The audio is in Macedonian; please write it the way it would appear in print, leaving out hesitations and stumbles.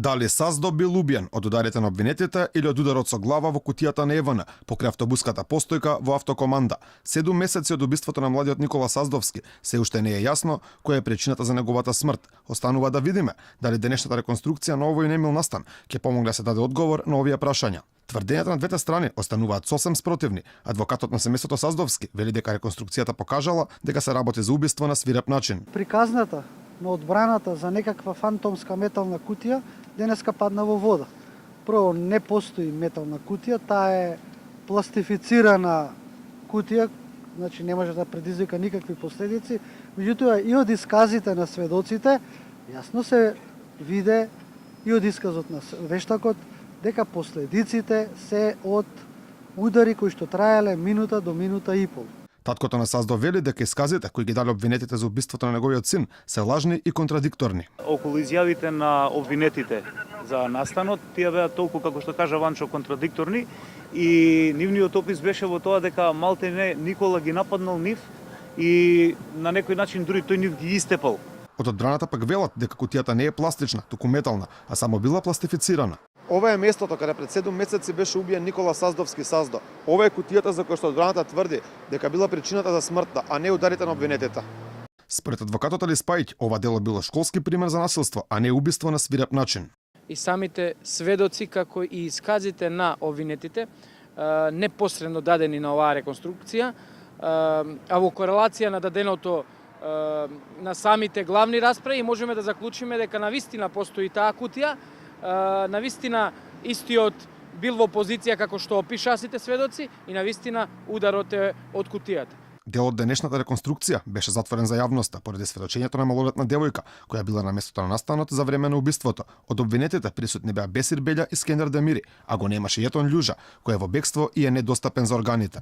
Дали Саздо бил убиен од ударите на обвинетите или од ударот со глава во кутијата на ЕВН покрај автобуската постојка во автокоманда? 7 месеци од убиството на младиот Никола Саздовски се уште не е јасно која е причината за неговата смрт. Останува да видиме дали денешната реконструкција на овој немил настан ќе помогне да се даде одговор на овие прашања. Тврдењата на двете страни остануваат сосем спротивни. Адвокатот на семејството Саздовски вели дека реконструкцијата покажала дека се работи за убиство на свиреп начин. Приказната на одбраната за некаква фантомска метална кутија денеска падна во вода. Прво, не постои метална кутија, таа е пластифицирана кутија, значи не може да предизвика никакви последици. Меѓутоа и од исказите на сведоците јасно се виде и од исказот на вештакот дека последиците се од удари кои што траеле минута до минута и пол. Таткото на Саздо вели дека исказите кои ги дали обвинетите за убиството на неговиот син се лажни и контрадикторни. Околу изјавите на обвинетите за настанот, тие беа толку, како што кажа Ванчо, контрадикторни и нивниот опис беше во тоа дека малте не Никола ги нападнал нив и на некој начин дури тој нив ги истепал. Од одбраната пак велат дека кутијата не е пластична, туку метална, а само била пластифицирана. Ова е местото каде пред 7 месеци беше убиен Никола Саздовски Саздо. Ова е кутијата за која што одбраната тврди дека била причината за смртта, а не ударите на обвинетите. Според адвокатот Али Спајќ, ова дело било школски пример за насилство, а не убиство на свиреп начин. И самите сведоци, како и исказите на обвинетите, непосредно дадени на оваа реконструкција, а во корелација на даденото на самите главни расправи, можеме да заклучиме дека навистина постои таа кутија, навистина истиот бил во позиција како што опишаа сите сведоци и навистина ударот е од кутијата. Делот денешната реконструкција беше затворен за јавноста поради сведочењето на малолетна девојка која била на местото на настанот за време на убиството. Од обвинетите присутни беа Бесир Белја и Скендер Демири, а го немаше Јетон Љужа, кој е во бегство и е недостапен за органите.